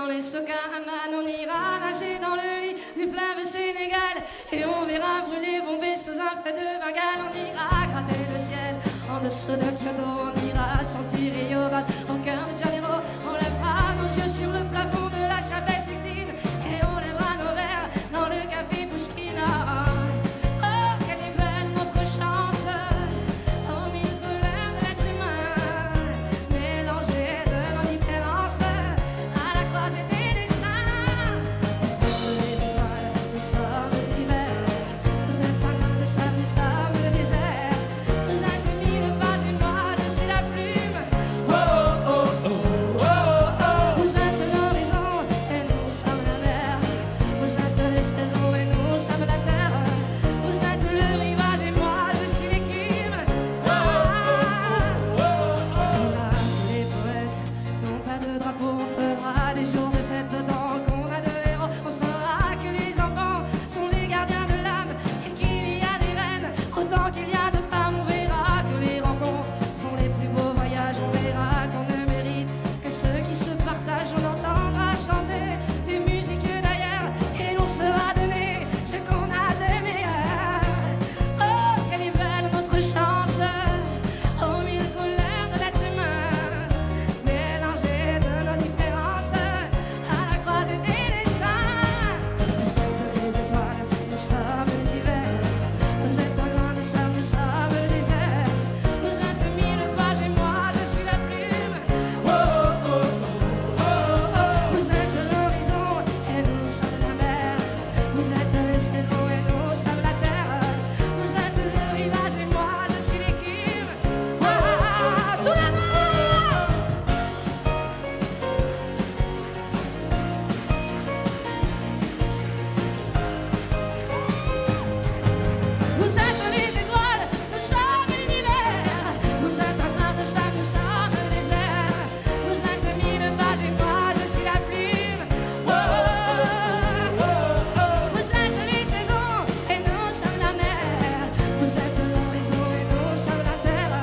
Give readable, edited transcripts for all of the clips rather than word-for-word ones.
dans les sockins, on ira nager dans le lit du fleuve Sénégal. Et on verra brûler, bomber sous un feu de Bengale. On ira gratter le ciel en dessous de Kyoto. On ira sentir Rio Val au cœur de Janeiro. On lèvera nos yeux sur le plafond de la chapelle Sixtine. Et on lèvera nos verres dans le café Pushkina. Oh, quelle est belle notre chance, aux mille couleurs de l'être humain, mélangées de nos différences, à la croisée des destins. Nous sommes les étoiles, nous sommes l'hiver. Vous êtes un grain de sable, nous sommes le désert. Vous êtes des mille pages et moi je suis la plume. Oh oh oh oh oh oh. Vous êtes l'horizon et nous sommes la mer. Vous êtes les saisons et nous sommes la terre. Vous êtes le rivage et moi je suis l'écume. Les poètes n'ont pas de drapeau. On fera des jours de fête dedans qu'on a de héros. On saura que les enfants sont les gardiens de l'âme et qu'il y a des reines autant qu'il y a de femmes. On verra que les rencontres font les plus beaux voyages. On verra qu'on ne mérite que ceux qui se partagent. On entendra chanter des musiques d'ailleurs et l'on sera donné ce qu'on a de meilleur. Oh, quelle est belle notre chance, aux mille couleurs de l'être humain, mélangées de nos différences, à la croisée des destins. Vous êtes les étoiles, nous sommes l'hiver. Vous êtes un grain de sable, nous sommes le désert. Vous êtes mille pages et moi je suis la plume. Oh oh oh oh oh oh. Vous êtes l'horizon et nous sommes la mer. Vous êtes les saisons et nous sommes la terre. Vous êtes le rivage et moi je suis l'écume. Ah, tout la mer. Vous êtes les étoiles, nous sommes l'univers. Vous êtes un grain de sable, nous sommes le désert. Vous êtes mille pages et moi je suis la plume. Oh, oh, oh, oh. Vous êtes les saisons et nous sommes la mer. Vous êtes l'horizon et nous sommes la terre.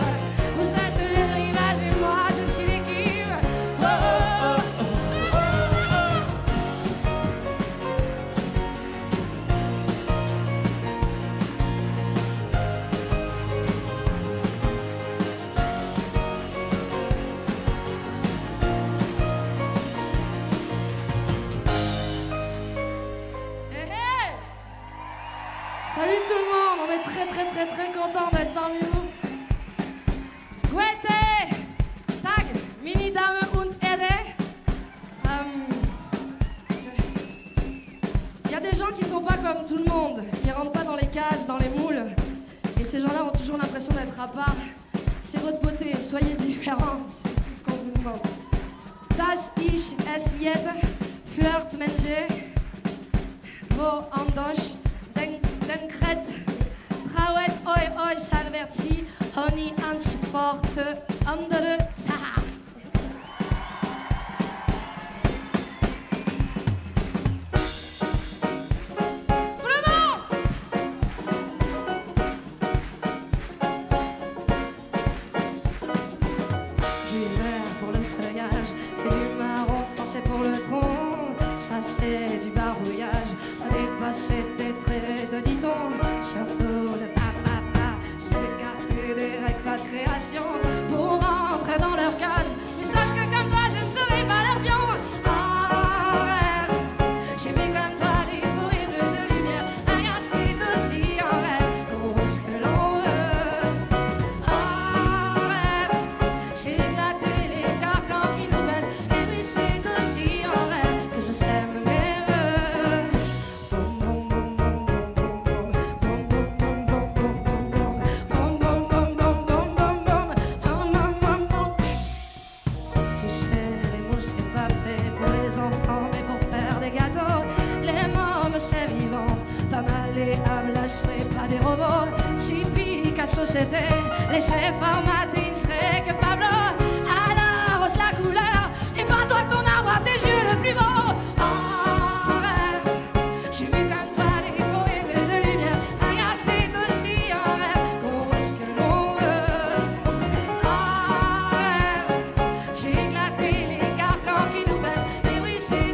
Vous êtes le rivage et moi je suis l'écume. Oh, oh, oh, oh, oh. Hey, hey. Salut tout le monde, on est très content d'être parmi vous. Gwete, Tag, Mini Dame und Ede. Il y a des gens qui sont pas comme tout le monde, qui rentrent pas dans les cases, dans les moules. Et ces gens-là ont toujours l'impression d'être à part. C'est votre beauté, soyez différents, c'est tout ce qu'on vous demande. Das ich es jed, führt Menje, vo andosh, denkret, trawet oi salverti, honi ansport, andere zaha. Tout le monde! Du vert pour le feuillage et du marron foncé pour le tronc. Ça c'est du barouillage, à dépasser tes traits de diton. Surtout le papa, c'est l'écarter des règles de création pour rentrer dans leur case. Mais sache que comme toi je ne serai pas leur pion. En rêve, j'ai vu comme toi des fous rires de lumière. Regarde, c'est aussi en rêve qu'on voit ce que l'on veut. En rêve, j'ai éclaté les carcans qui nous baissent. Et oui, c'est aussi en rêve que je sème mes vœux. Boum, boum, boum, boum, boum, boum, boum, boum, boum, boum, boum, boum, boum, boum, boum, boum, boum, boum, boum, boum. Tu sais, les mots c'est pas fait pour les enfants, mais pour faire des gâteaux. Les mômes c'est vivant, pas malléable, là ce serait pas des robots. Si Picasso c'était laissé formater, il serait que Pablo. Alors ose la couleur et peins-toi ton arbre à tes yeux le plus beau. En rêve, j'ai vu comme toi des faux rêves de lumière. Regarde, c'est aussi en rêve qu'on voit ce que l'on veut. En rêve, j'ai éclaté les carcans qui nous baissent. Et oui, c'est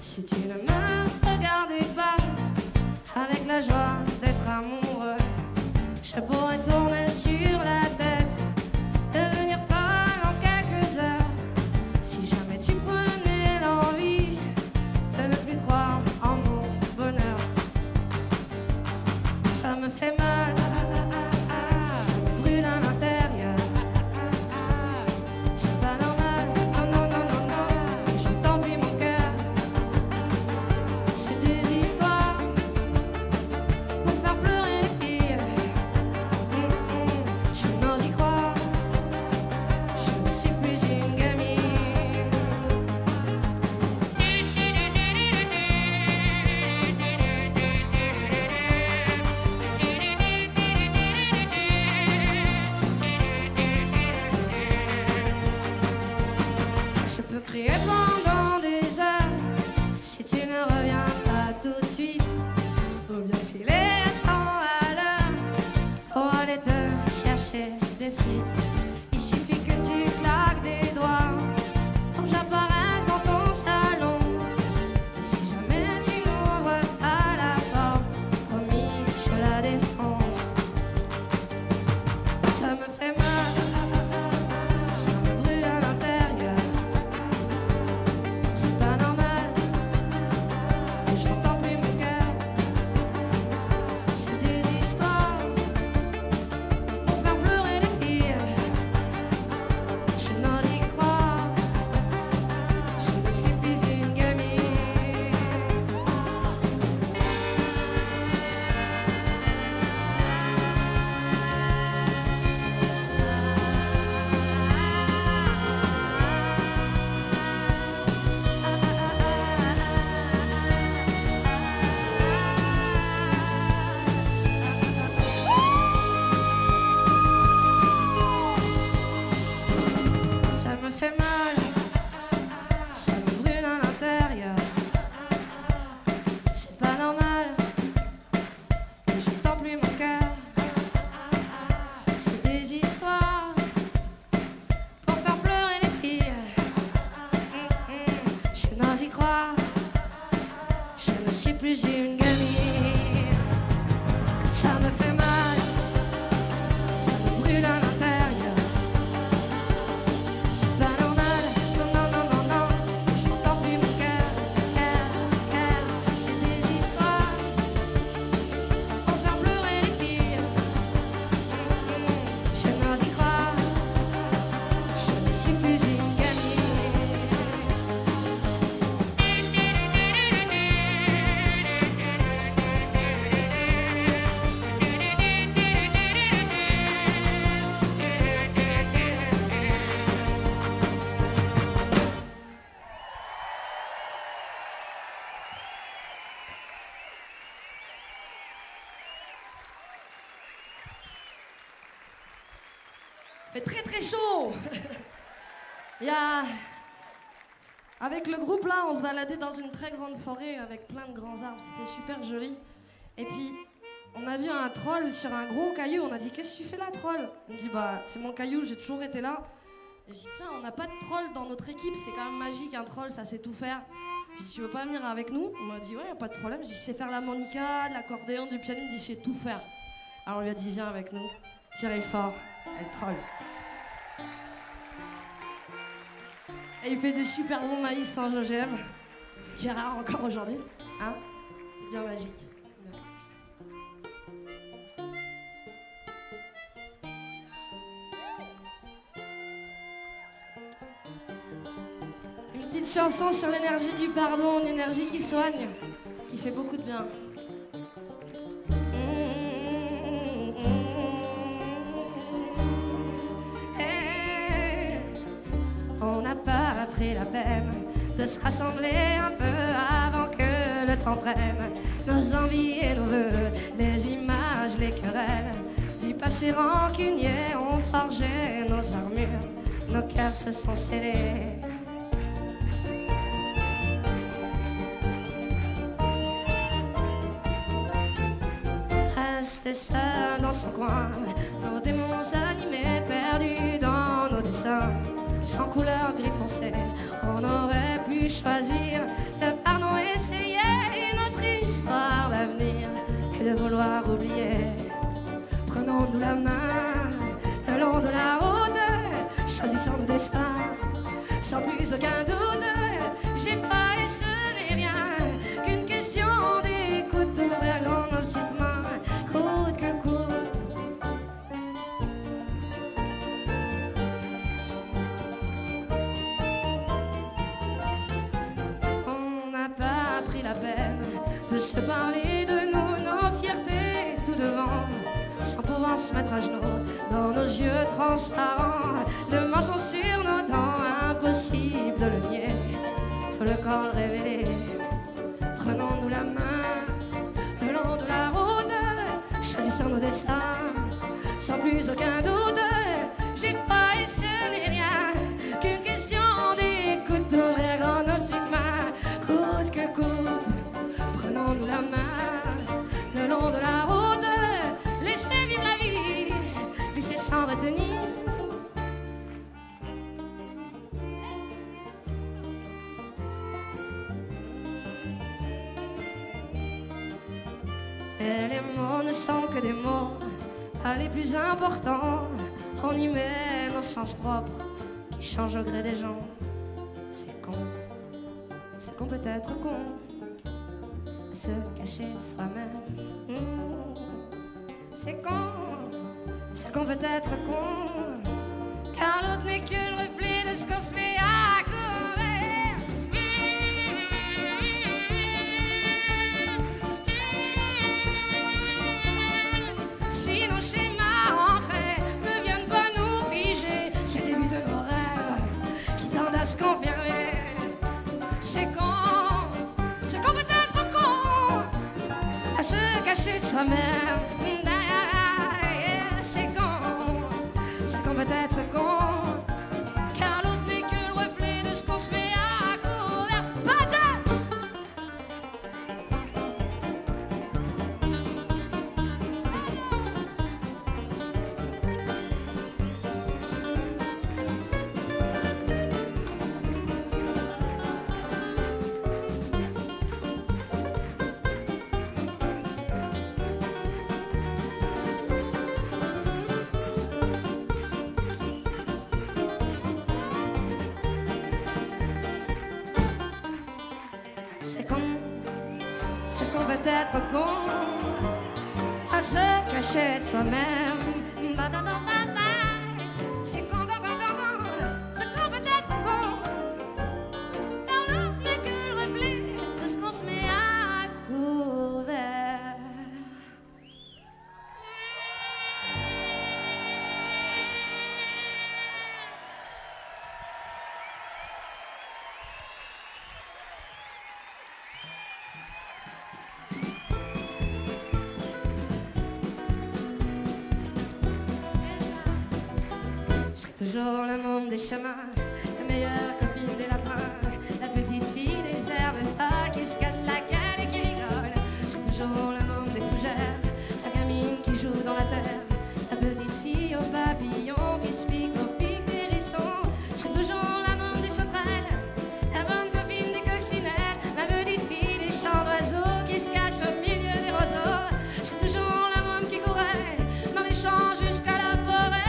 Si tu ne me regardais pas avec la joie d'être amoureux, je pourrais tourner sur la tête, devenir folle en quelques heures. Si jamais tu prenais l'envie de ne plus croire en mon bonheur, ça me fait mal, ça me brûle à l'intérieur. C'est pas normal, non, non, non, non, non, j'entends plus mon cœur. C'est des histoires pour faire pleurer les filles. Je n'ose y croire, je ne suis plus une gamine. Je peux crier pendant des heures si tu ne reviens pas tout de suite, ou bien filer à 100 à l'heure pour aller te chercher des frites. Il suffit que tu claques des doigts pour que j'apparaisse dans ton salon. Et si jamais tu n'ouvres pas la porte, promis, je la défonce. Ça me fait mal, ça me brûle à l'intérieur. C'est pas normal, et j'entends plus mon cœur. C'est des histoires pour faire pleurer les filles. Je n'ose y croire, je ne suis plus une gamine. Ça me fait mal, ça me brûle à l'intérieur. C'est pas normal, et j'entends plus mon cœur. C'est des histoires pour faire pleurer les filles. Je n'ose y croire, je ne suis plus une gamine. Ça me fait mal, ça me brûle à l'intérieur. C'est pas normal, non, non, non, non, non, j'entends plus mon cœur, cœur. C'est des histoires pour faire pleurer les filles. Je n'ose y croire, je ne suis plus une gamine. Il fait très très chaud. Avec le groupe là, on se baladait dans une très grande forêt avec plein de grands arbres, c'était super joli. Et puis on a vu un troll sur un gros caillou, on a dit qu'est-ce que tu fais là troll? Il me dit bah c'est mon caillou, j'ai toujours été là. Et j'ai dit putain on n'a pas de troll dans notre équipe, c'est quand même magique un troll, ça sait tout faire. J'ai dit tu veux pas venir avec nous? On m'a dit ouais y a pas de problème, j'ai dit je sais faire l'harmonica, de l'accordéon, du piano, il me dit je sais tout faire. Alors on lui a dit viens avec nous, tirez fort, elle troll. Et il fait des super bons maïs sans OGM, ce qui est rare encore aujourd'hui. Hein? C'est bien magique. Bien. Une petite chanson sur l'énergie du pardon, une énergie qui soigne, qui fait beaucoup de bien. On n'a pas pris la peine de se rassembler un peu avant que le temps prenne nos envies et nos vœux, les images, les querelles du passé rancunier ont forgé nos armures, nos cœurs se sont scellés. Resté seul dans son coin, nos démons animés, perdus dans nos dessins, sans couleur gris foncé, on aurait pu choisir le pardon avoir oublié. Prenons-nous la main le long de la route, choisissons nos destins sans plus aucun doute. J'ai pas et ce n'est rien qu'une question d'écoute, ouvrir grand nos petites mains, coûte que coûte. On n'a pas pris la peine de se parler de nos fiertés tout devant, sans pouvoir se mettre à genoux dans nos yeux transparents, de mensonges sur nos dents, impossible de le nier, tout le corps le révélé. Prenons-nous la main le long de la route, choisissons nos destins sans plus aucun doute. J'ai pas et ce n'est rien qu'une question d'écoute, ouvrir grand nos petites mains, coûte que coûte. Prenons-nous la main le long de la route, laissez vivre la vie, glisser sans retenir. Et les mots ne sont que des mots, pas les plus importants. On y met nos sens propres qui changent au gré des gens. C'est qu'on peut être con, à se cacher de soi-même. C'est qu'on peut être con, car l'autre n'est que le reflet de ce qu'on se fait à couvert. Si nos schémas ancrés ne viennent pas nous figer, c'est le début de nos rêves qui tendent à se confirmer. C'est qu'on peut être con, à se cacher de soi-même. C'est qu'on peut être con, car l'autre n'est que le reflet de ce qu'on se fait à couvert. C'est qu'on peut être con, à se cacher de soi-même. C'est qu'on peut être con, car l'autre n'est que le reflet de ce qu'on se met à couvert. Toujours le monde des chemins, la meilleure copine des lapins, la petite fille des herbes qui se casse la gueule et qui rigole. Je serai toujours le monde des fougères, la gamine qui joue dans la terre, la petite fille aux papillons qui se pique au pic des hérissons. Je serai toujours la monde des sauterelles, la bonne copine des coccinelles, la petite fille des champs d'oiseaux qui se cache au milieu des roseaux. Je serai toujours la monde qui courait dans les champs jusqu'à la forêt,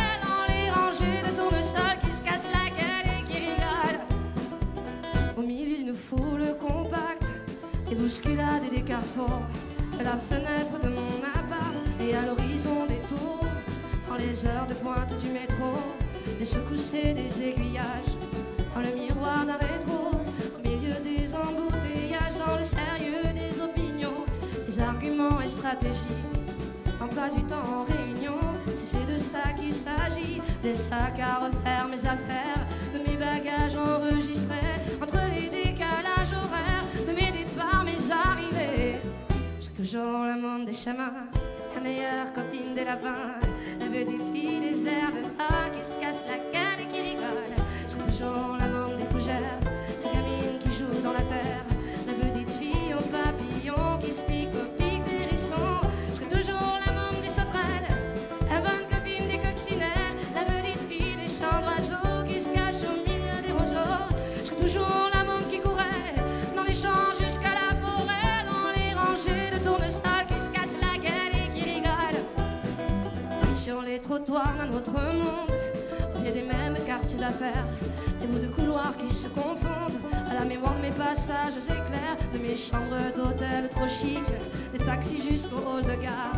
de tournesol qui se casse la gueule et qui rigole. Au milieu d'une foule compacte, des bousculades et des carrefours, de la fenêtre de mon appart et à l'horizon des tours, dans les heures de pointe du métro, des secousses et des aiguillages, dans le miroir d'un rétro, au milieu des embouteillages, dans le sérieux des opinions, des arguments et stratégies, emploi du temps en réunion. Si c'est de ça qu'il s'agit, des sacs à refaire, mes affaires, de mes bagages enregistrés, entre les décalages horaires, de mes départs, mes arrivées. J'ai toujours le monde des chemins, la meilleure copine des lapins, la petite fille des herbes qui se casse la gueule et qui rigole. J'ai toujours le monde des fougères, la gamine qui joue dans la terre, la petite fille aux papillons qui se pique au pic des hérissons. J'ai toujours la monde des sauterelles, la bonne copine des coccinelles, la petite fille des champs d'oiseaux qui se cache au milieu des roseaux. Je serai toujours la môme qui courait dans les champs jusqu'à la forêt, dans les rangées de tournesol qui se casse la gueule et les trottoirs d'un autre monde, au pied des mêmes quartiers d'affaires, des bouts de couloirs qui se confondent à la mémoire de mes passages éclairs, de mes chambres d'hôtel trop chic, des taxis jusqu'au hall de gare,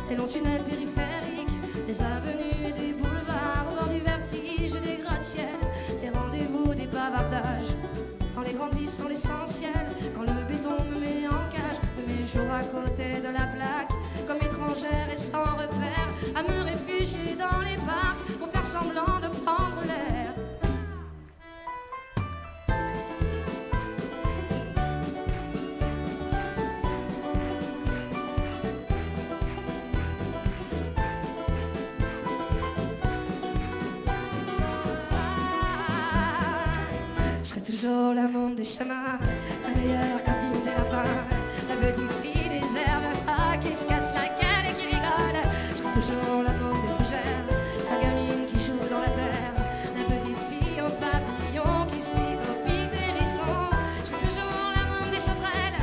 des longs tunnels périphériques, des avenues et des boulevards, au bord du vertige et des gratte-ciel, des rendez-vous, des bavardages. Quand les grandes vies sont l'essentiel, quand le béton me met en cage, de mes jours à côté de la plaque, comme étrangère et sans repère, à me réfugier dans les parcs pour faire semblant de prendre l'air. Toujours la monde des chemins, la meilleure copine des lapins, la petite fille des herbes qui se casse la gueule et qui rigole. Je serai toujours la monde des fougères, la gamine qui joue dans la terre, la petite fille aux papillons qui se pique au pic des hérissons. Je serai toujours la monde des sauterelles,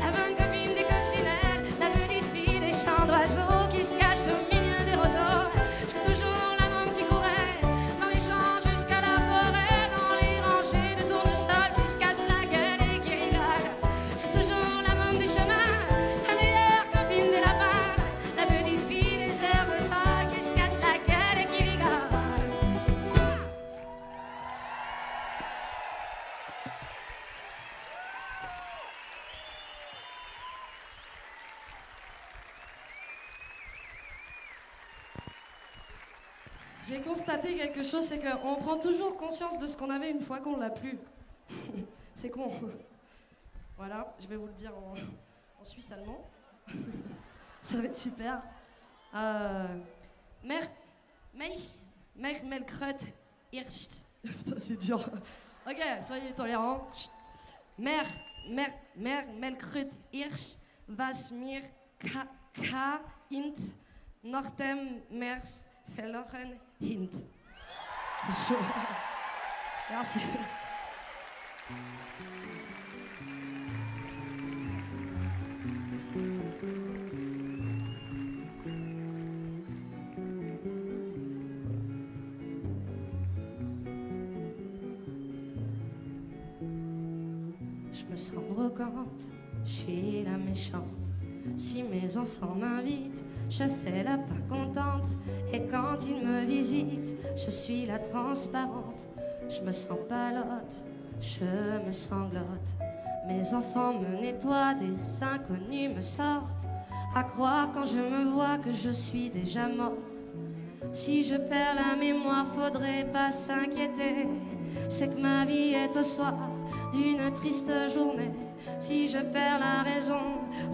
la bonne copine des coccinelles, la petite fille des chants d'oiseaux qui se cache au milieu des roseaux. Je serai toujours la monde qui courait dans les champs jusqu'à la forêt, dans les rangées de qui se casse la gueule et qui rigole. J'ai toujours la môme des chemins, la meilleure copine des lapins, la petite fille des herbes pâles qui se casse la gueule et qui rigole. J'ai constaté quelque chose, c'est qu'on prend toujours conscience de ce qu'on avait une fois qu'on l'a plus. C'est con. Voilà, je vais vous le dire en suisse allemand. Ça va être super. Melkrut Irst. Putain, c'est dur. Ok, soyez tolérants. Melkrut Irst, was mir ka int Nortem mers verloren hint. C'est chaud. Merci. Je me sens brocante, je suis la méchante. Si mes enfants m'invitent, je fais la pas contente. Et quand ils me visitent, je suis la transparente. Je me sens palote, je me sanglote. Mes enfants me nettoient, des inconnus me sortent. À croire quand je me vois que je suis déjà morte. Si je perds la mémoire, faudrait pas s'inquiéter. C'est que ma vie est au soir d'une triste journée. Si je perds la raison,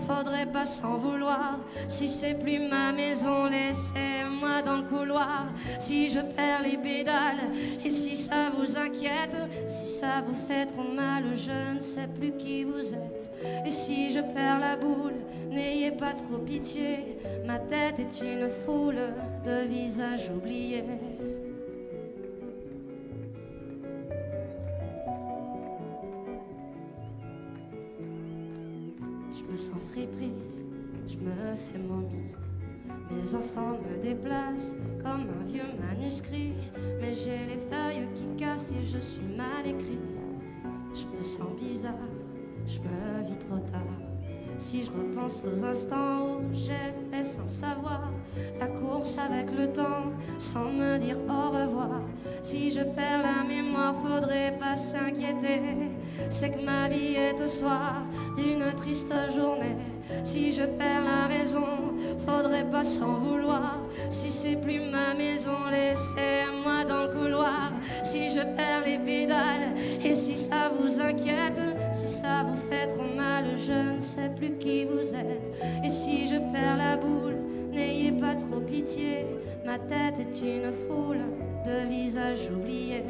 faudrait pas s'en vouloir. Si c'est plus ma maison, laissez-moi dans le couloir. Si je perds les pédales, et si ça vous inquiète, si ça vous fait trop mal, je ne sais plus qui vous êtes. Et si je perds la boule, n'ayez pas trop pitié. Ma tête est une foule de visages oubliés. Je me sens friperie, je me fais momie. Mes enfants me déplacent comme un vieux manuscrit. Mais j'ai les feuilles qui cassent et je suis mal écrit. Je me sens bizarre, je me vis trop tard. Si je repense aux instants où j'ai fait sans savoir la course avec le temps, sans me dire au revoir. Si je perds la mémoire, faudrait pas s'inquiéter. C'est que ma vie est au soir d'une triste journée. Si je perds la raison, faudrait pas s'en vouloir. Si c'est plus ma maison, laissez-moi dans le couloir. Si je perds les pédales, et si ça vous inquiète, si ça vous fait trop mal, je ne sais plus qui vous êtes. Et si je perds la boule, n'ayez pas trop pitié. Ma tête est une foule de visages oubliés.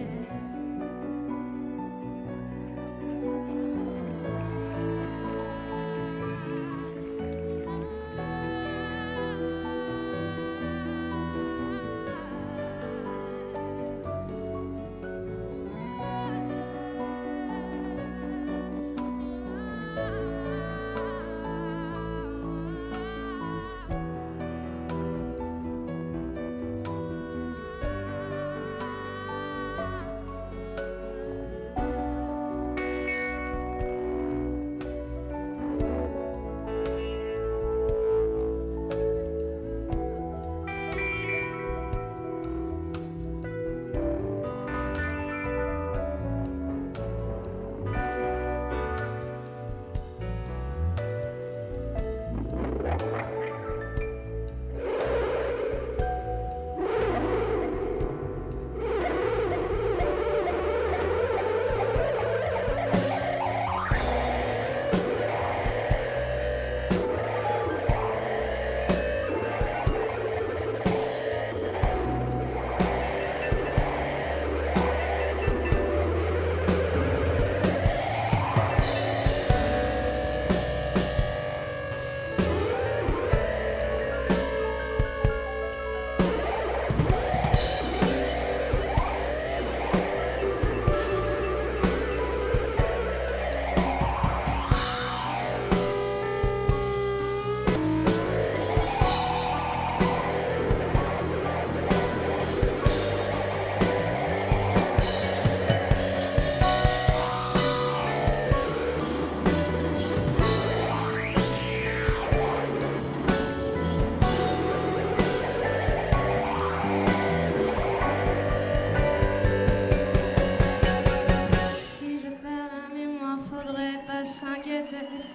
sais,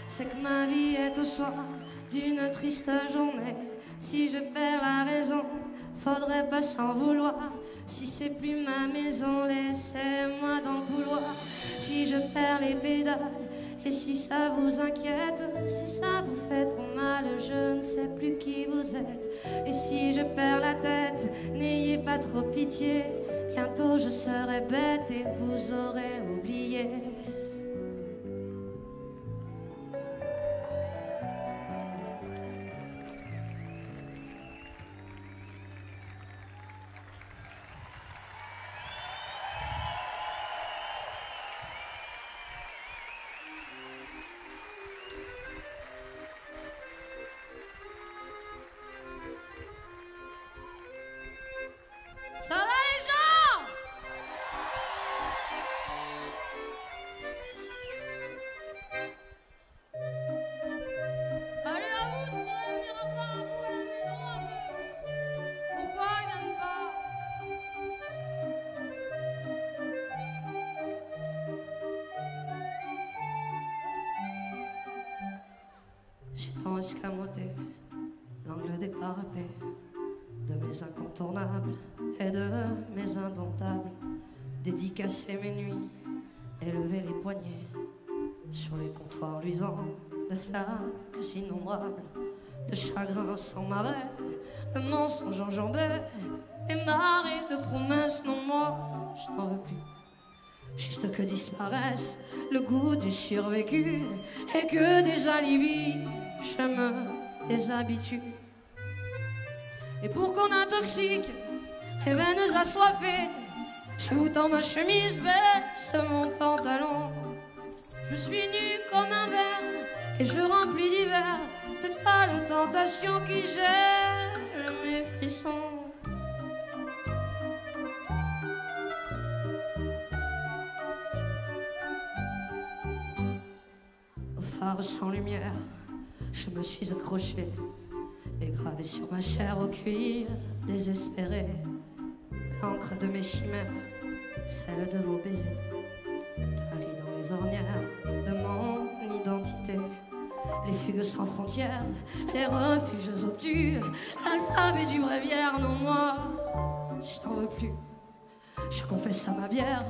c'est que ma vie est au soir d'une triste journée. Si je perds la raison, faudrait pas s'en vouloir. Si c'est plus ma maison, laissez-moi dans le couloir. Si je perds les pédales, et si ça vous inquiète, si ça vous fait trop mal, je ne sais plus qui vous êtes. Et si je perds la tête, n'ayez pas trop pitié, bientôt je serai bête et vous aurez oublié. Ça va les gens? Allez à vous, je pourrais venir voir à vous à la maison un peu. Pourquoi ils viennent pas? J'ai tant escamoté l'angle des parapets de mes incontournables et de mes indomptables, dédicacer mes nuits, élever les poignets sur les comptoirs luisants de flaques innombrables, de chagrins sans marais, de mensonges enjambés, des marées de promesses. Non, moi, je n'en veux plus. Juste que disparaisse le goût du survécu et que des alibis, je me déshabitue. Et pour qu'on intoxique les veines assoiffées, je vous tends ma chemise, baisse mon pantalon. Je suis nue comme un verre et je remplis d'hiver cette pâle tentation qui gèle mes frissons. Au phare sans lumière, je me suis accroché et gravé sur ma chair au cuir désespéré l'encre de mes chimères, celle de vos baisers, tarie dans les ornières de mon identité. Les fugues sans frontières, les refuges obtus, l'alphabet du bréviaire. Non, moi, je n'en veux plus. Je confesse à ma bière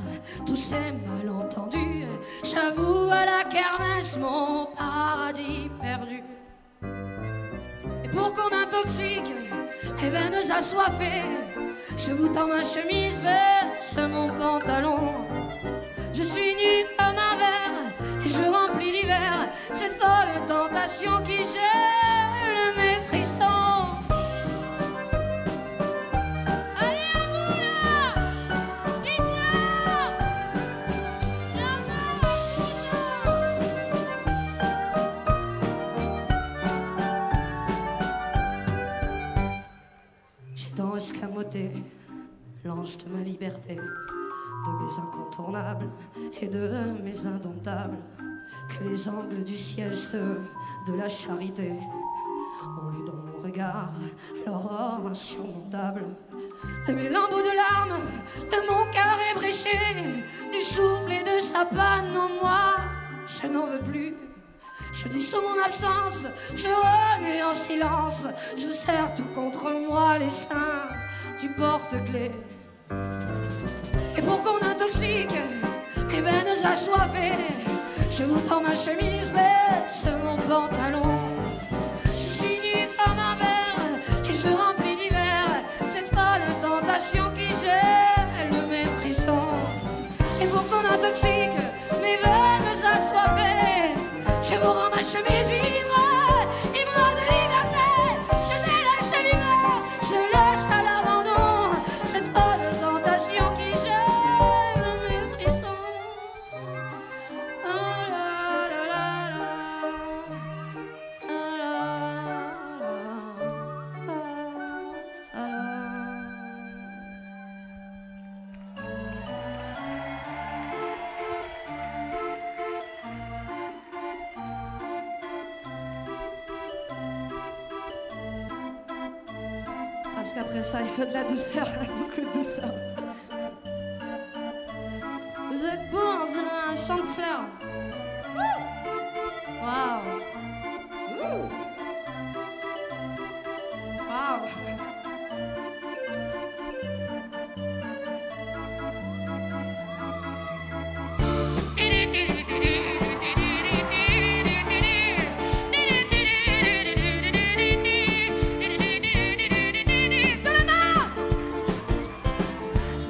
tous ces malentendus. J'avoue à la kermesse mon paradis perdu. Et pour qu'on intoxique mes veines assoiffées, je vous tends ma chemise, baisse mon pantalon. Je suis nue comme un verre et je remplis l'hiver cette folle tentation qui gèle mes frissons. Allez à vous là, dites-le, j'ai tant escamoté l'ange de ma liberté, de mes incontournables et de mes indomptables, que les angles du ciel, ceux de la charité, ont lu dans mon regard l'aurore insurmontable. De mes lambeaux de larmes, de mon cœur ébréché, du souffle et de sa panne. Non, moi, je n'en veux plus. Je dissous mon absence, je renais en silence, je serre tout contre moi les seins du porte-clés. Et pour qu'on intoxique mes veines assoiffées, je vous tends ma chemise, baisse mon pantalon. Je suis nue comme un verre et je remplis d'hiver cette folle tentation qui gèle mes frissons. Et pour qu'on intoxique mes veines assoiffées, je vous rends ma chemise ivre, ivre de liberté. Je délaisse l'hiver, je laisse à l'abandon cette folle tentation qui gèle mes frissons. Ah là là là là, ah là là, ah là. Parce qu'après ça, il faut de la douceur, beaucoup de douceur. Vous êtes beau, on dirait un champ de fleurs. Waouh. Waouh.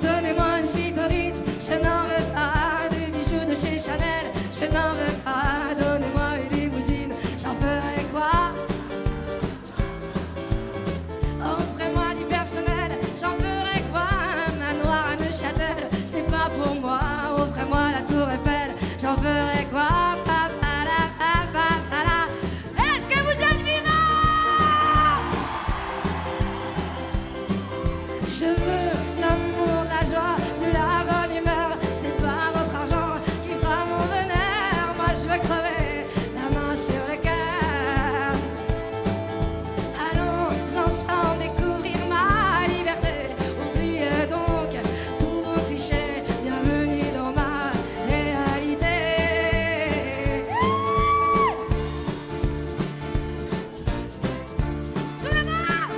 Donnez-moi une cigarette, je n'en veux pas. Des bijoux de chez Chanel, je n'en veux pas. Donnez-moi une limousine, j'en ferai quoi? Offrez-moi du personnel, j'en ferai quoi? Un manoir à Neuchâtel, ce n'est pas pour moi. Offrez-moi la tour Eiffel, j'en ferai quoi? Est-ce que vous êtes vivants? Je veux l'amour, la joie, de la bonne humeur. Ce n'est pas votre argent qui fera mon bonheur. Moi je veux crever la main sur le cœur. Allons ensemble découvrir ma liberté. Oubliez donc tous vos clichés. Bienvenue dans ma réalité. Tout le monde!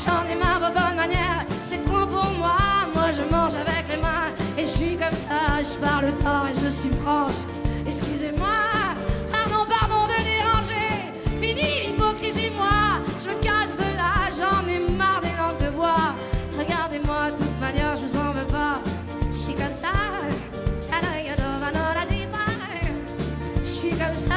J'en ai marre vos bonnes manières, c'est trop pour moi. Moi je mange avec les mains et je suis comme ça. Je parle fort et je suis franche. Excusez-moi, pardon de déranger. Fini l'hypocrisie, moi je me casse de là. J'en ai marre des langues de bois. Regardez-moi, de toute manière je vous en veux pas. Je suis comme ça. Je suis comme ça.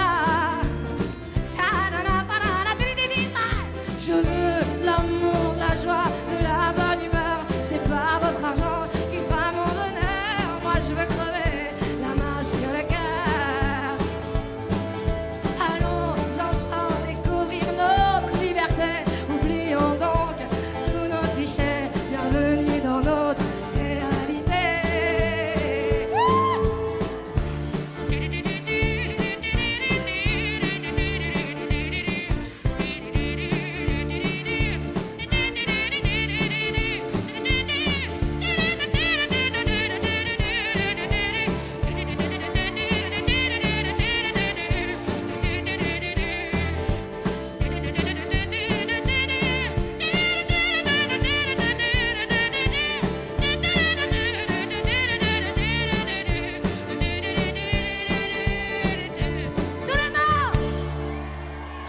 Je veux l'amour, la joie, de la bonne humeur. Ce n'est pas votre argent qui fera mon bonheur. Moi je veux crever la main sur le cœur. Allons ensemble découvrir notre liberté. Oublions donc tous nos clichés. Bienvenue dans notre réalité.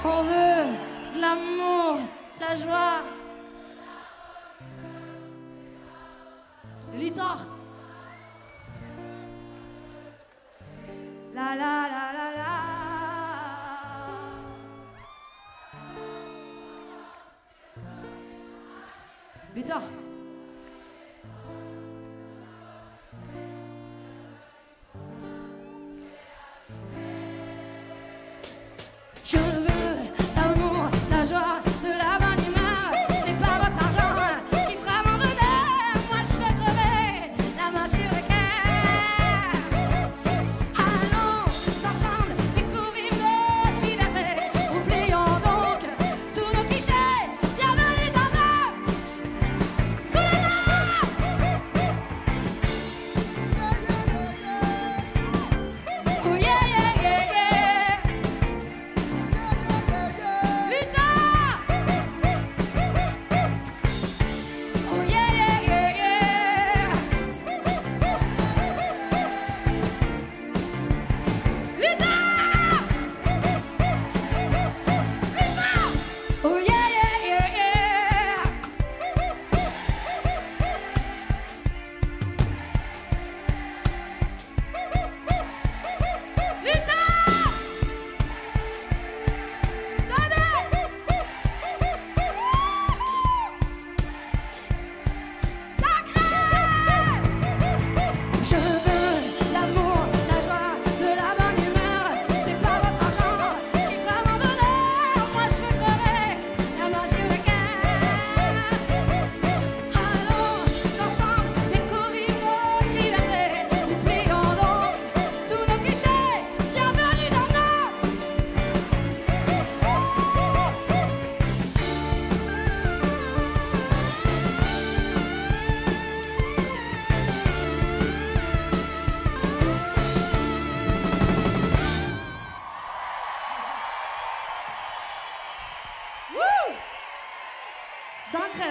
On veut de l'amour, de la joie. Lita. La la la la la. Lita. Je veux l'amour, la joie, de la bonne humeur. Ce n'est pas votre argent qui fera mon bonheur. Moi je veux crever la main sur le cœur. Allons ensemble découvrir notre liberté. Oublions donc tous nos clichés. Bienvenue dans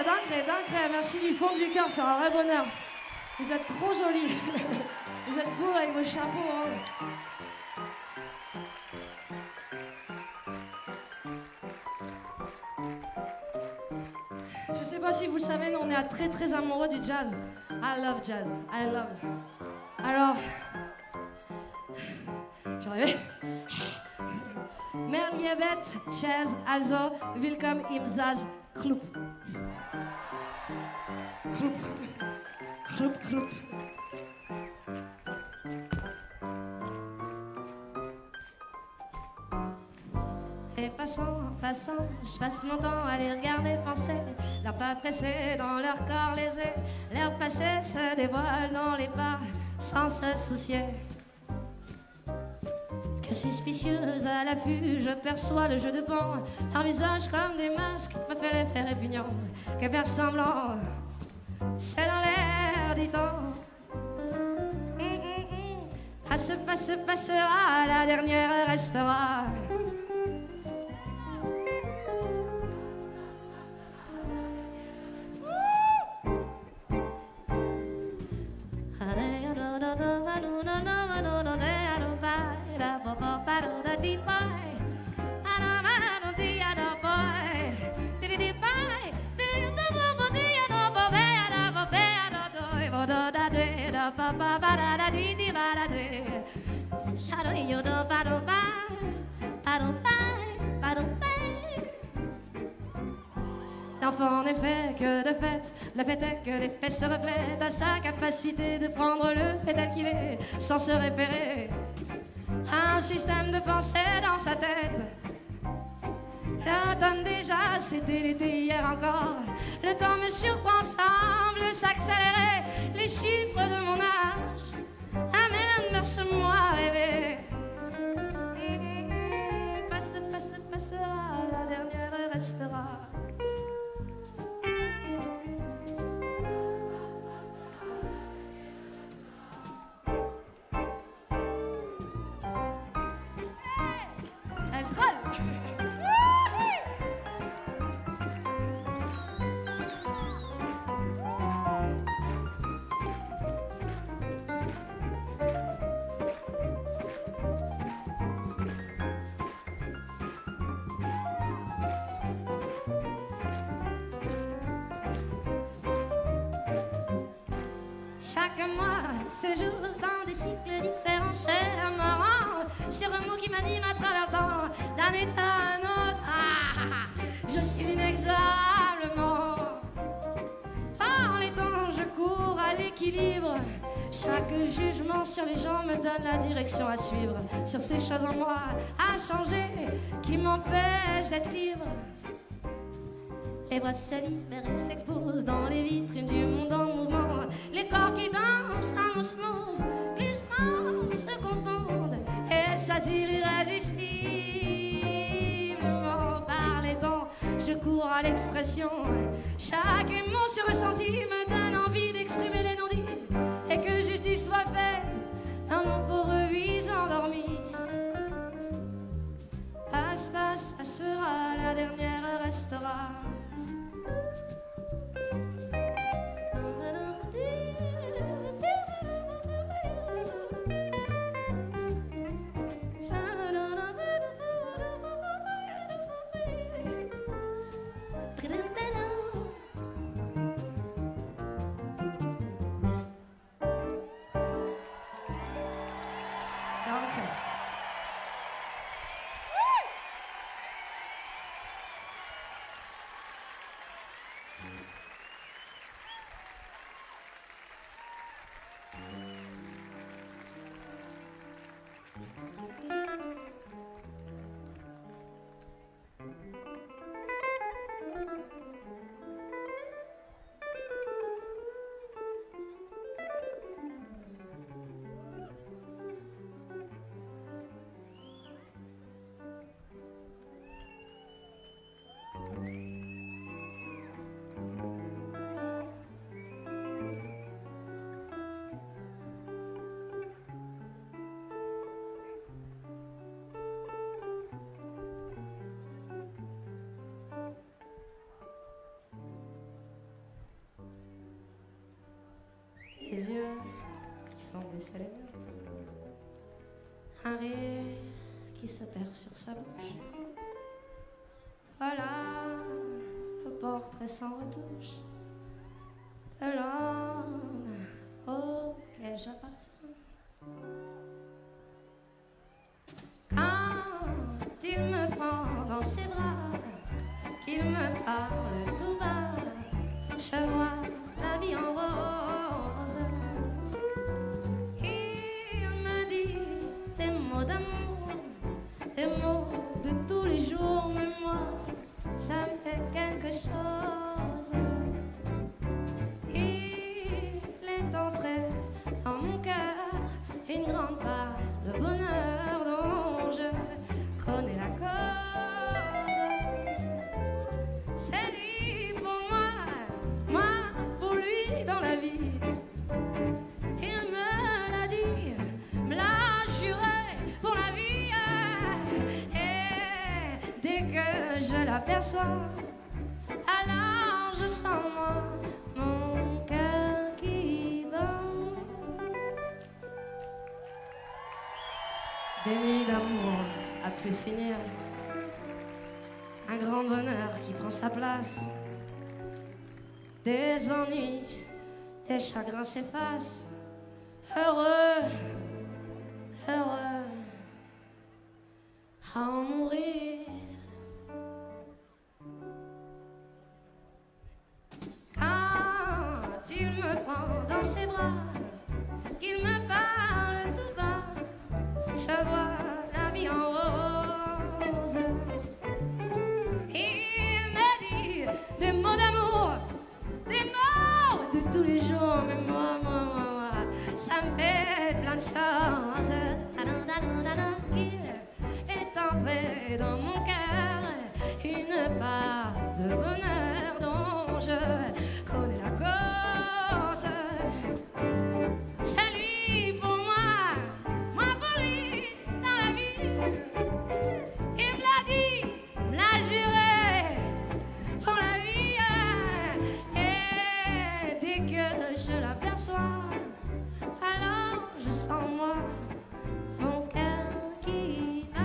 danke, merci du fond du cœur, c'est un vrai bonheur. Vous êtes trop jolis. Vous êtes beaux avec vos chapeaux. Hein. Je sais pas si vous le savez, mais on est très amoureux du jazz. I love jazz, I love. Alors, j'arrive. Mer liebet, jazz, also, willkommen im Jazz Club. Club. Et passant, je passe mon temps à les regarder penser, leurs pas pressés dans leur corps lésés, leur passé se dévoile dans les pas sans se soucier. Que suspicieuse à l'affût, je perçois le jeu de pan, leur visage comme des masques me fait l'effet répugnant, que faire semblant, c'est dans l'air du temps. Passera, la dernière restera. L'enfant n'est fait que de fait, le fait est que l'effet se reflète à sa capacité de prendre le fait tel qu'il est, sans se référer à un système de pensée dans sa tête. L'automne déjà, c'était l'été hier encore. Le temps me surprend, semble s'accélérer. Les chiffres de mon âge amènent vers moi rêver. Passera, la dernière restera. Elle troll. Chaque mois se joue dans des cycles différents, c'est marrant, ces remous qui m'animent à travers le temps, d'un état à un autre. Je suis inexorablement. Par les temps, je cours à l'équilibre. Chaque jugement sur les gens me donne la direction à suivre, sur ces choses en moi à changer qui m'empêchent d'être libre. Les bras se libèrent et s'exposent dans les vitrines du monde en mouvement. Les corps qui dansent en osmose, glissement se confondent et s'attirent irrésistiblement. Par les temps, je cours à l'expression. Chaque émotion ressentie me donne envie d'exprimer les non-dits et que justice soit faite dans nos pauvres vies endormies. Passera, la dernière restera. des yeux qui font baisser les notes. Un rire qui se perd sur sa bouche. Voilà le portrait sans retouche de l'homme auquel j'appartiens. Quand il me prend dans ses bras, qu'il me parle tout bas, je vois la vie en rose. Il me dit des mots d'amour, des mots de tous les jours, mais moi, ça me fait quelque chose. Il est entré dans mon cœur une grande part de bonheur dont je connais la cause. C'est lui pour moi, moi pour lui dans la vie. Il me l'a dit, me l'a juré pour la vie. Et dès que je l'aperçois, alors je sens moi mon cœur qui bat. Des nuits d'amour à plus finir, un grand bonheur qui prend sa place. Des ennuis, des chagrins s'effacent. Heureux, heureux à en mourir. Quand il me prend dans ses bras, qu'il me parle tout bas, je vois la vie en rose. Il me dit des mots d'amour, des mots de tous les jours, mais moi, ça me fait plein de choses. Il est entré dans mon cœur une part de bonheur dont je connais la cause. C'est lui pour moi, moi pour lui dans la vie. Il me l'a dit, me l'a juré pour la vie. Et dès que je l'aperçois, alors je sens moi mon cœur qui bat.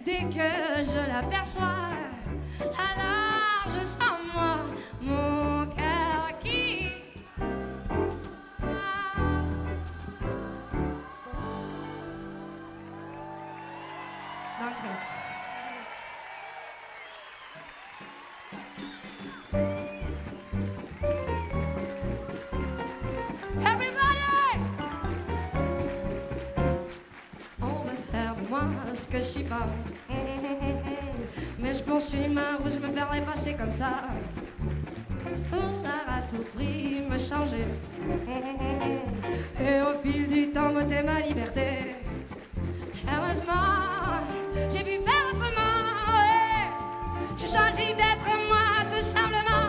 Dès que je l'aperçois, alors je sens moi mon cœur qui Danke. Ce que je suis pas, mais je poursuis ma route, je me ferai passer comme ça pour à tout prix me changer et au fil du temps m'ôter ma liberté. Heureusement j'ai pu faire autrement, ouais. J'ai choisi d'être moi tout simplement.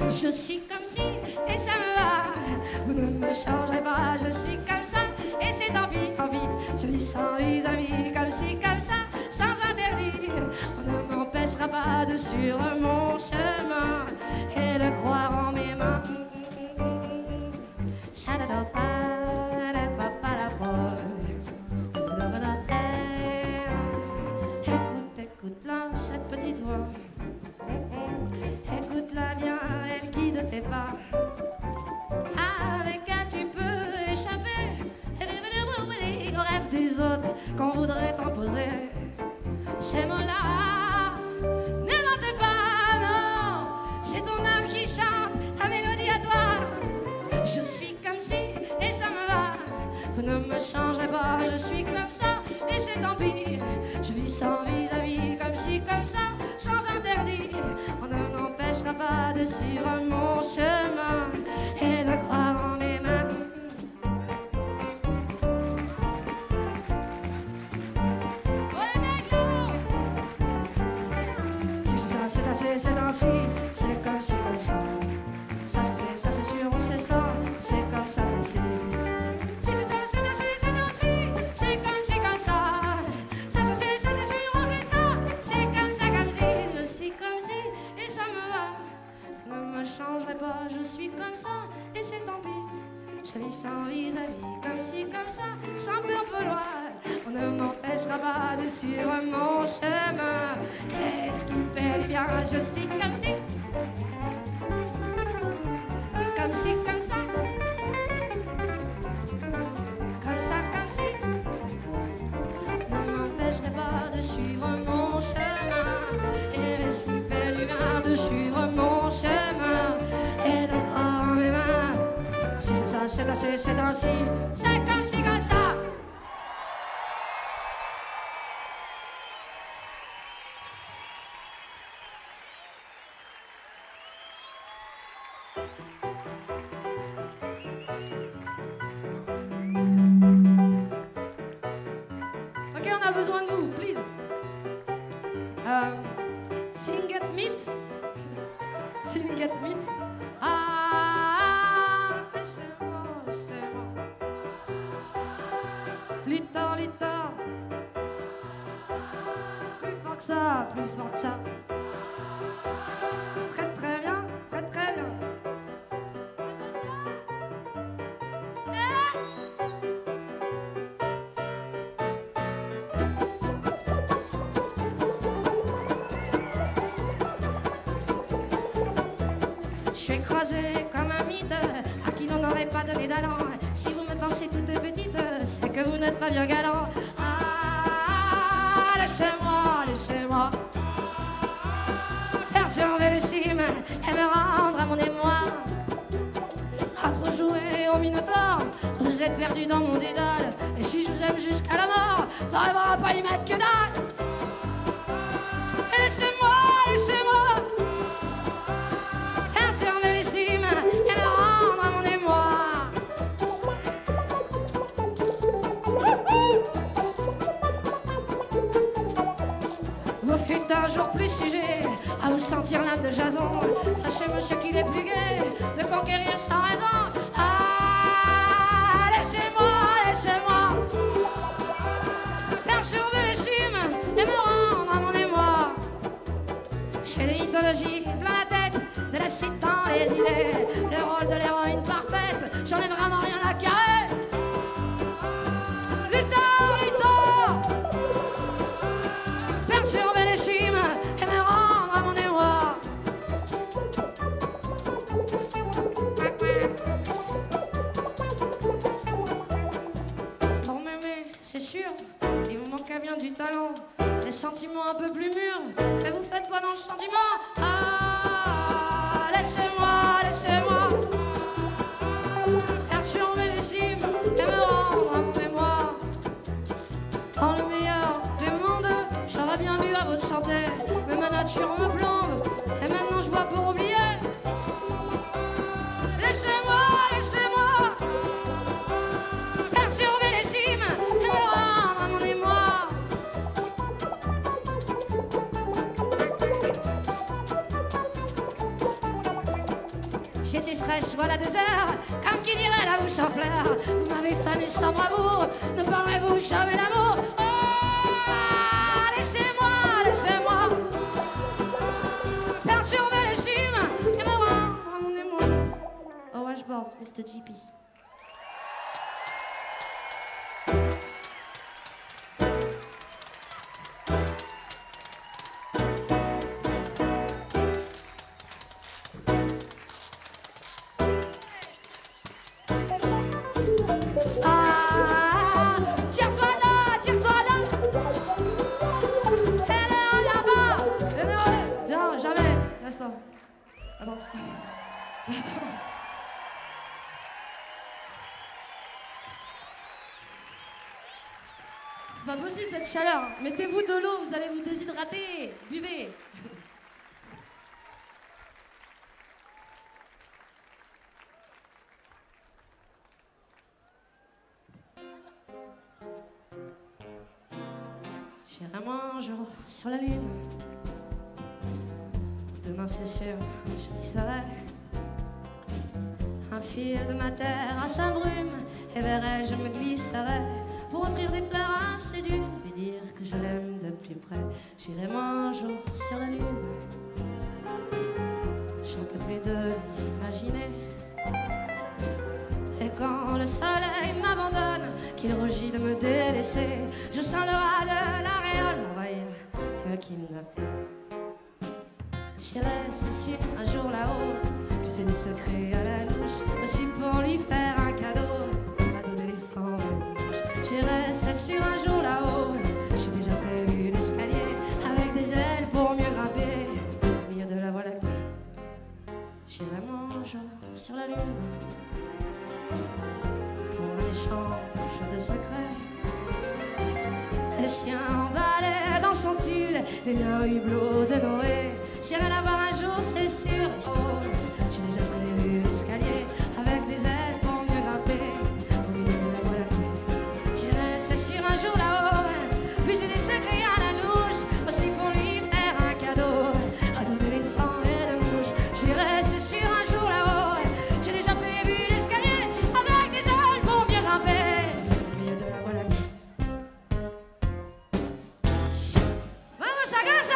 Je suis comme si et ça me va, vous ne me changerez pas, je suis comme ça et c'est tant pis, tant pis. Je vis sans mes amis, comme ci, comme ça, sans interdit. On ne m'empêchera pas de suivre mon chemin et de croire en mes mains. Écoute, écoute-la, cette petite voix. Écoute-la bien, elle guide tes pas. Avec elle tu peux échapper aux rêves des autres qu'on voudrait t'imposer. Ces mots-là, ne mentez pas, non. C'est ton âme qui chante, Vous ne me changerez pas, je suis comme ça, et c'est tant pis. Je vis sans vis-à-vis, comme ci, comme ça, sans interdit. On ne m'empêchera pas de suivre mon chemin et de croire en mes mains. C'est ainsi, c'est comme ci, comme ça. Ça c'est sûr, on sait ça. C'est comme ça, comme ci. Si c'est ça, c'est ainsi, c'est ainsi. C'est comme ci, comme ça. Ça c'est sûr, on sait ça. C'est comme ça, comme ci. Je suis comme ci et ça me va. Ne me changerai pas, je suis comme ça et c'est tant pis. Je vis sans vis-à-vis, comme ci, comme ça, sans peur de vouloir. On ne m'empêchera pas de suivre mon chemin. Qu'est-ce qui me fait du bien? Je suis comme ci, comme ci, comme ça, comme ça, comme ci. Ne m'empêcherai pas de suivre mon chemin. Et qu'est-ce qui me fait du bien de suivre mon chemin et de croire en mes mains? Si c'est ça, c'est ainsi, c'est ainsi, c'est comme ci, comme ça. Ok, on a besoin de vous, please. Sing get meat. Sing get meat. Ah, laissez-moi, laissez-moi. Luthor, Luthor. Plus fort que ça, plus fort que ça. Très très bien, très très bien. Je suis écrasé comme un mythe à qui l'on n'aurait pas donné d'allant. Si vous me pensez toute petite, c'est que vous n'êtes pas bien galant. Ah, laissez-moi, laissez-moi faire surveiller les cimes et me rendre à mon émoi. À trop jouer au Minotaure, vous êtes perdu dans mon dédale. Et si je vous aime jusqu'à la mort, t'arriveras pas à y mettre que dalle. Et laissez-moi, laissez-moi surveiller les cimes et me rendre à mon émoi. Vous fûtes un jour plus sujet à vous sentir l'âme de Jason. Sachez, monsieur, qu'il est plus gai de conquérir sans raison. Ah, laissez-moi, laissez-moi faire surveiller les cimes et me rendre à mon émoi. J'ai des mythologies plein la tête, de la cite dans les idées, le rôle de l'héroïne parfaite, j'en ai vraiment rien à carrer. Luthor, Luthor, faire surveiller les cimes et me rendre à mon émoi. Pour m'aimer, c'est sûr, il vous manquait bien du talent, des sentiments un peu plus mûrs, mais vous faites pas dans le sentiment. Ah, laissez-moi, laissez-moi faire surveiller les cimes et me rendre à mon émoi. Dans le meilleur des mondes, j'aurais bien bu à votre santé, mais ma nature me plombe et maintenant je bois pour oublier. Laissez-moi, laissez-moi faire surveiller les cimes et me rendre à mon émoi. J'étais fraîche, voilà 2 heures, comme qui dirait la bouche en fleurs. Vous m'avez fané sans bravoure, ne parlerez-vous jamais d'amour? Oh, laissez-moi, laissez-moi faire surveiller les cimes et me rendre à mon émoi. Oh, washboard, Mr. JP. Attends. C'est pas possible cette chaleur. Mettez-vous de l'eau, vous allez vous déshydrater. Buvez. J'irai moi un jour sur la lune. Demain c'est sûr, je tisserai un fil de ma terre à sa brume, et vers elle je me glisserai pour offrir des fleurs à ses dunes, lui dire que je l'aime de plus près. J'irai moi un jour sur la lune. J'en peux plus de l'imaginer. Et quand le soleil m'abandonne, qu'il rougit de me délaisser, je sens le ras de l'aréole m'envahir et me kidnapper. J'irai, c'est sûr, un jour là-haut, puiser des secrets à la louche, aussi pour lui faire un cadeau d'éléphant rouge. J'irai, c'est sûr, un jour là-haut, j'ai déjà prévu l'escalier avec des ailes pour mieux grimper au milieu de la voie lactée. J'irai moi un jour sur la lune pour un échange de secrets. Les chiens emballés dans son tulle, les liens hublots de Noé. J'irai la voir un jour, c'est sûr. J'ai déjà prévu l'escalier avec des ailes pour mieux grimper au milieu de la voie lactée. J'irai, c'est sûr, un jour là-haut, puiser des secrets à la louche, aussi pour lui faire un cadeau d'éléphant et de mouche. J'irai, c'est sûr, un jour là-haut, j'ai déjà prévu l'escalier avec des ailes pour mieux grimper au milieu de la voie lactée. Vamos a casa!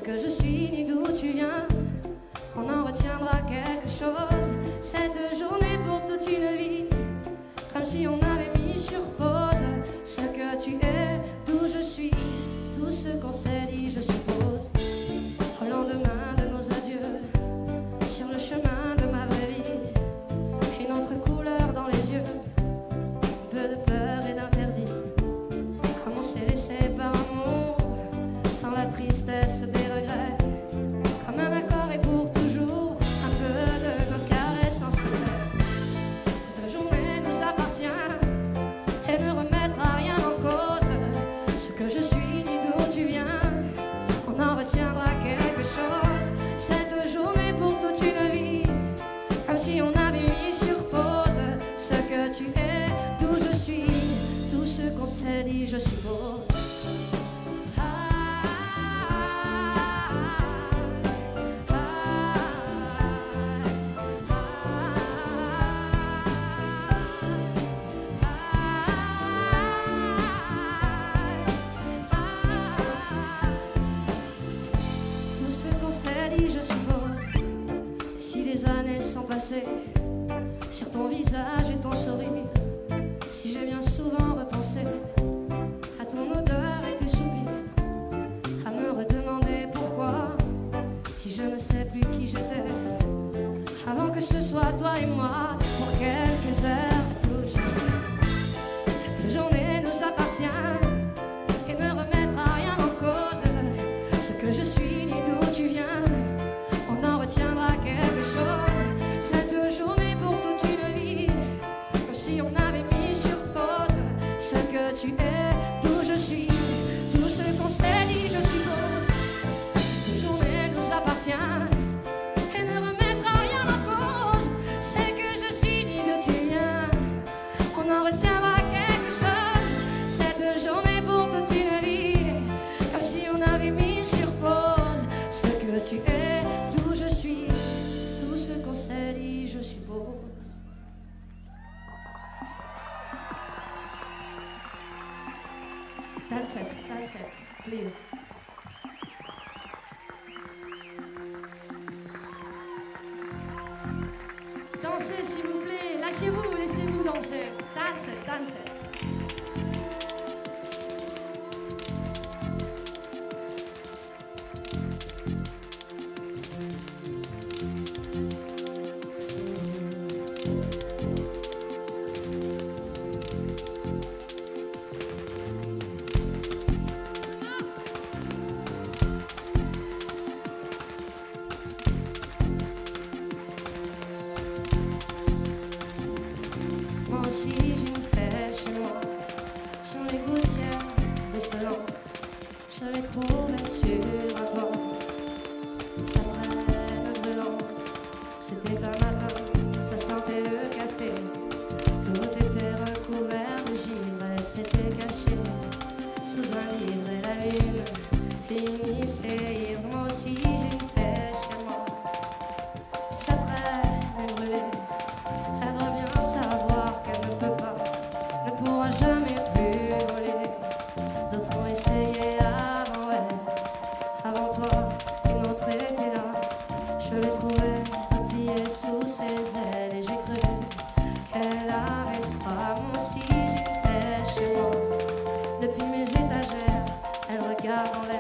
que je suis ni d'où tu viens. On en retiendra quelque chose cette journée pour toute une vie, comme si on avait mis sur pause ce que tu es, d'où je suis, tout ce qu'on s'est dit, je suppose. Au lendemain de nos adieux, sur le chemin de ma vraie vie, une autre couleur dans les yeux, un peu de peur et d'interdit, comme on s'est laissé par amour, sans la tristesse des regrets, comme un accord et pour toujours, un peu de nos caresses en secret. Cette journée nous appartient et ne remettra rien en cause ce que je suis ni d'où tu viens. On en retiendra quelque chose cette journée pour toute une vie, comme si on avait mis sur pause ce que tu es, d'où je suis, tout ce qu'on s'est dit, je suppose. Je suppose, si les années sont passées sur ton visage et ton sourire, si j'ai bien souvent repensé à ton odeur et tes soupirs, à me redemander pourquoi, si je ne sais plus qui j'étais, avant que ce soit toi et moi, pour quelques heures toute jamais. Cette journée nous appartient et ne remettra rien en cause ce que je suis ni d'où tu viens. On en retiendra quelque chose cette journée pour toute une vie, comme si on avait mis sur pause ce que tu es, d'où je suis, tout ce qu'on s'est dit, je suppose. Cette journée nous appartient et ne remettra rien en cause, c'est que je suis ni d'où tu viens. On en retiendra quelque chose cette journée pour toute une vie, comme si on avait mis sur pause ce que tu es, d'où je suis, tout ce qu'on s'est dit, je suppose. That's it, please. Dansez s'il vous plaît, lâchez-vous, laissez-vous danser. That's it. Moi aussi j'ai une fête chez moi, sur les gouttières décelantes, je les trouvais sur un toit, sa traîne brûlante. C'était un matin, ça sentait le café, tout était recouvert de givre, elle s'était cachée sous un livre et la lune finissait ivre. Moi aussi j'ai une fête chez moi, sa traîne est brûlée. Elle doit bien savoir qu'elle ne peut pas, ne pourra jamais plus voler. D'autres ont essayé avant elle, avant toi, une autre était là. Je l'ai trouvée repliée sous ses ailes et j'ai cru qu'elle arrêtera. Moi aussi j'ai fait chez moi, depuis mes étagères, elle regarde en l'air.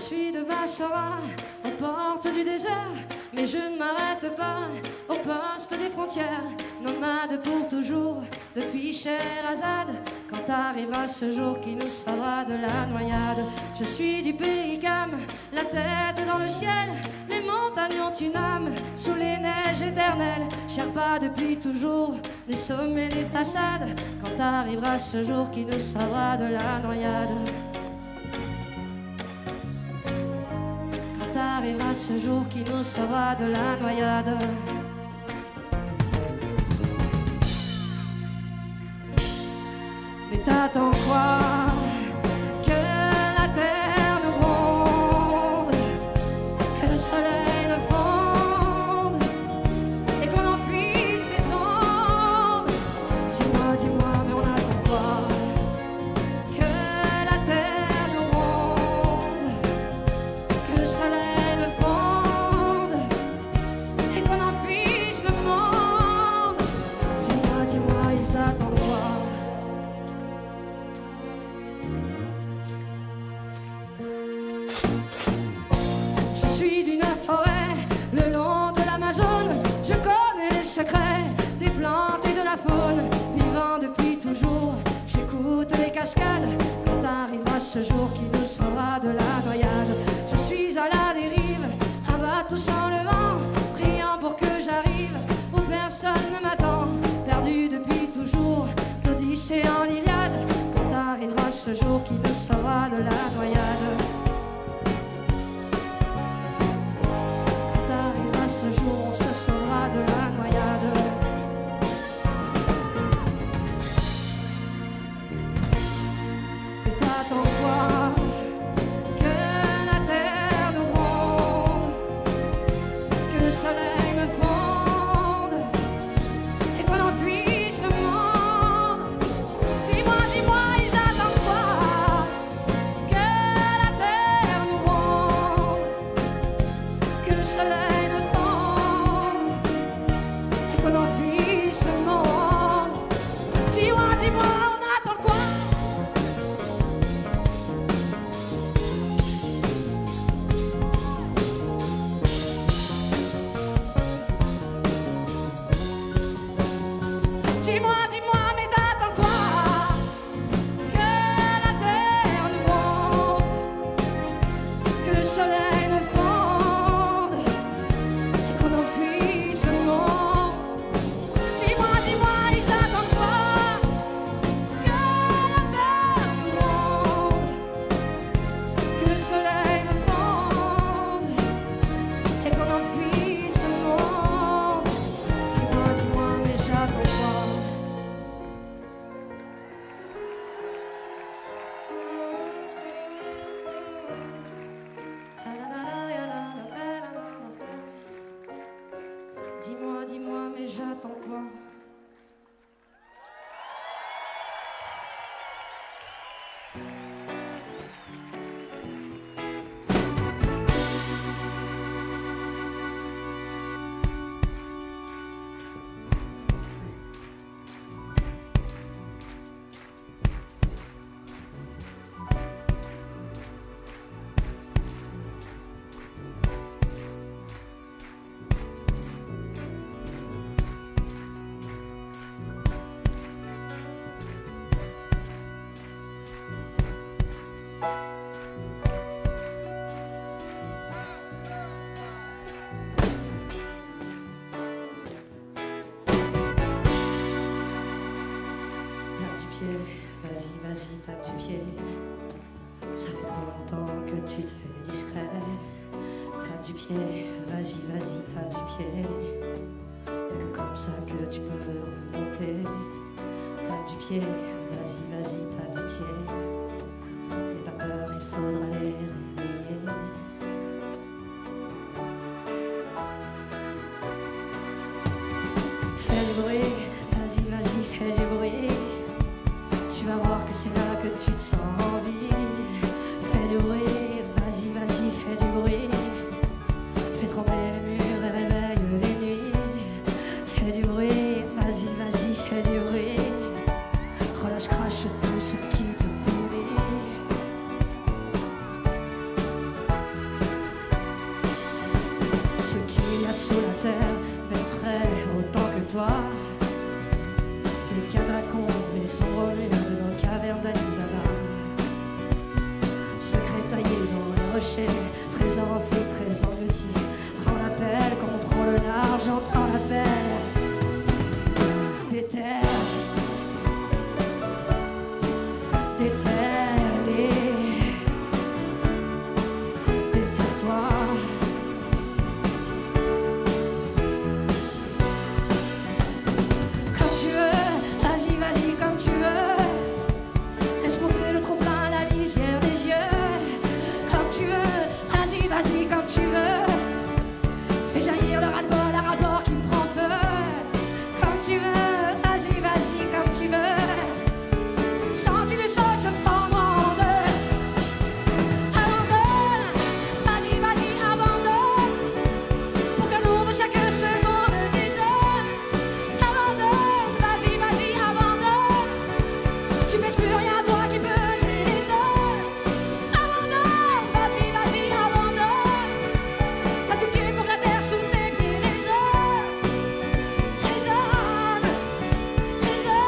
suis de Bassora, aux portes du désert, mais je ne m'arrête pas au poste des frontières. Nomade pour toujours, depuis Sherazade, quand arrivera ce jour qui nous sauvera de la noyade. Je suis du pays Gam, la tête dans le ciel, les montagnes ont une âme, sous les neiges éternelles. Sherpa depuis toujours, des sommets, des façades, quand arrivera ce jour qui nous sauvera de la noyade. Quand arrivera ce jour qui nous sauvera de la noyade. Mais t'attends quoi? Que la terre nous gronde, que le soleil nous fonde et qu'on enfouisse les ondes. Dis-moi, dis-moi, mais on attend quoi? Que la terre nous gronde, que le soleil nous fonde et qu'on enfouisse le monde. Dis-moi, dis-moi, ils attendent quoi? Je suis d'une forêt, le long de l'Amazone. Je connais les secrets des plantes et de la faune. Vivant depuis toujours, j'écoute les cascades. Quand arrivera ce jour qui nous sauvera de la noyade. Je suis à la dérive, un bateau sans le vent, priant pour que j'arrive où personne ne m'attend. Perdu depuis toujours, l'Odyssée en Iliade. Quand arrivera ce jour qui nous sauvera de la noyade. Ce jour, on se sauvera de la noyade. Et t'attends quoi? Que la terre nous gronde, que le soleil nous fonde et qu'on enfouisse le monde. Dis-moi, dis-moi, ils attendent quoi? Que la terre nous gronde, que le soleil nous fonde, qu'on enfouisse le monde. Dis-moi, dis-moi, on attend quoi? Dis-moi, dis-moi, mais t'attends quoi? Que la terre nous gronde, que le soleil nous fonde et qu'on enfouisse le monde. Dis-moi, dis-moi, ils attendent quoi? Que la terre nous gronde, que le soleil nous fonde et qu'on enfouisse le monde. Dis-moi, dis-moi, mais j'attends quoi? Dis-moi, dis-moi, mais j'attends quoi? Vas-y, vas-y, tape du pied. Ça fait trop longtemps que tu te fais discret. Tape du pied, vas-y, vas-y, tape du pied. Y'a que comme ça que tu peux remonter. Tape du pied, vas-y, vas-y, tape du pied. N'aie pas peur, il faudra les réveiller. Fais du bruit, vas-y, vas-y, fais du bruit. Tu vas voir que c'est là que tu te sens en vie. Fais du bruit, vas-y, vas-y, fais du bruit. Fais trembler les murs et réveille les nuits. Fais du bruit, vas-y, vas-y, fais du bruit. Relâche, crache tout ce qui te pourrit. Ce qu'il y a sous la terre m'effraie autant que toi. Des catacombes et sombres murs de nos cavernes d'Ali Baba. Secret taillé dans le rocher, trésor enfoui, trésor englouti. Prends l'appel comme on prend le large, j'entends l'appel des terres, des terres, des territoires. Comme tu veux, vas-y, vas-y comme tu veux. Laisse monter le trop-plein à la lisière des yeux. Comme tu veux, vas-y, vas-y comme tu veux. Fais jaillir le ras-le-bol, un rapport qui me prend feu. Comme tu veux, vas-y, vas-y comme tu veux. Sens-tu le sol se fendre en deux. Abandonne, vas-y, vas-y, abandonne. Pour qu'un nombre chaque seconde t'étonne. Abandonne, vas-y, vas-y, abandonne. Tu pèses plus rien, toi qui pesais des tonnes. Abandonne, vas-y, vas-y, abandonne. T'as tout pied pour que la terre sous tes pieds résonne. Résonne, résonne.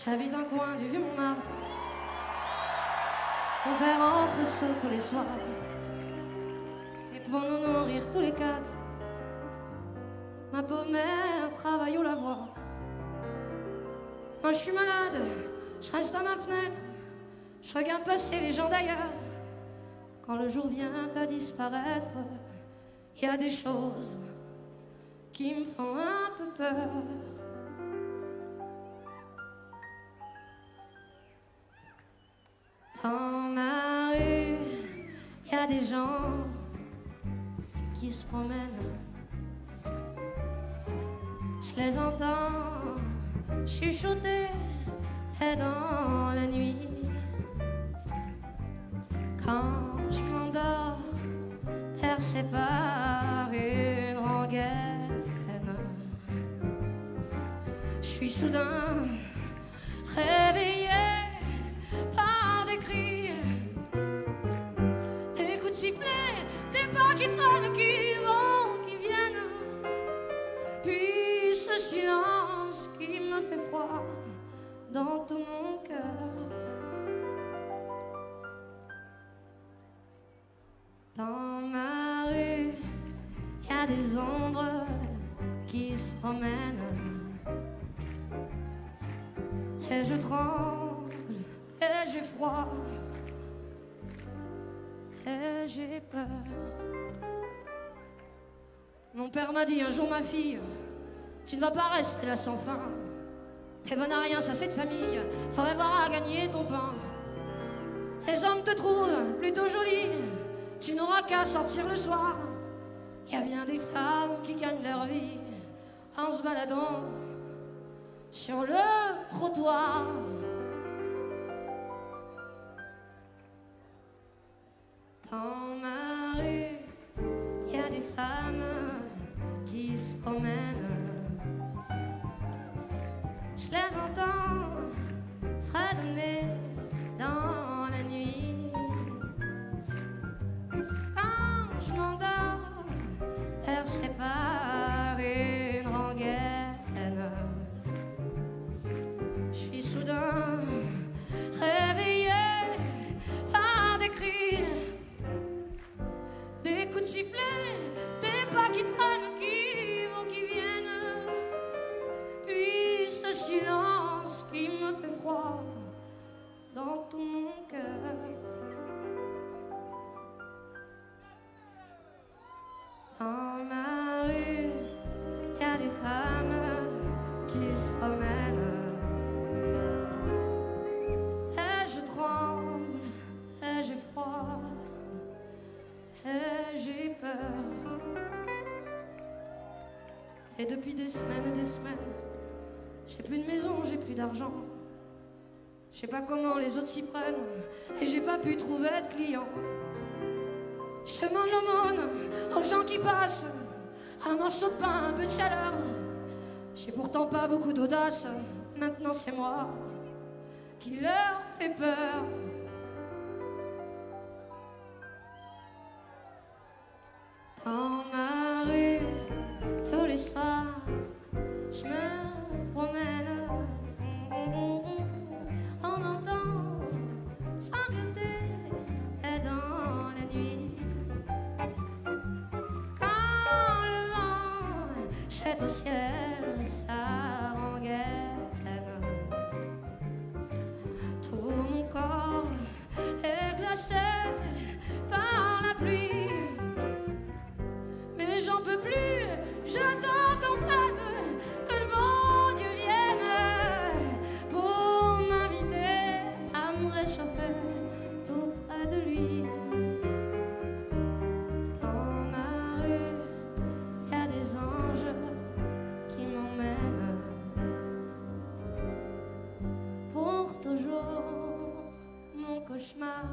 J'habite un coin du vieux Montmartre. Mon père entre sous tous les soirs. Et pour nous nourrir tous les quatre, ma pauvre mère travaille au lavoir. Moi je suis malade, je reste à ma fenêtre. Je regarde passer les gens d'ailleurs. Quand le jour vient à disparaître, il y a des choses qui me font un peu peur. Dans ma rue, il y a des gens qui se promènent. Je les entends chuchoter dans la nuit. Quand je m'endors, percé par une rengaine, je suis soudain réveillé par des cris, des coups de sifflet, des pas qui traînent, qui vont, qui viennent. Puis ce silence qui me fait froid dans tout mon cœur. Dans ma rue, il y a des ombres qui se promènent. Et je tremble, et j'ai froid, et j'ai peur. Mon père m'a dit un jour, ma fille, tu ne vas pas rester là sans fin. T'es bonne à rien, ça c'est de famille, faudrait voir à gagner ton pain. Les gens hommes te trouvent plutôt jolie, tu n'auras qu'à sortir le soir. Il y a bien des femmes qui gagnent leur vie en se baladant sur le trottoir. Dans ma rue, il y a des femmes qui se promènent. Je les entends fredonner dans la nuit. Quand je m'endors, percé par une rengaine, je suis soudain réveillé par des cris, des coups de sifflet, des pas qui traînent, qui vont, qui viennent, puis ce silence qui me fait froid dans tout mon cœur. Dans ma rue, il y a des femmes qui se promènent, et je tremble, et j'ai froid, et j'ai peur. Et depuis des semaines, j'ai plus de maison, j'ai plus d'argent. Je sais pas comment les autres s'y prennent, et j'ai pas pu trouver de clients. Je demande l'aumône aux gens qui passent, un morceau de pain, un peu de chaleur. J'ai pourtant pas beaucoup d'audace, maintenant c'est moi qui leur fais peur. Dans ma rue, tous les soirs, je me promène. On m'entend sangloter dans la nuit. Quand le vent jette au ciel sa rengaine, tout mon corps est glacé par la pluie. Mais j'en peux plus, j'attends qu'en fait que le bon Dieu vienne pour m'inviter à me réchauffer tout près de lui. Dans ma rue, il y a des anges qui m'emmènent pour toujours. Mon cauchemar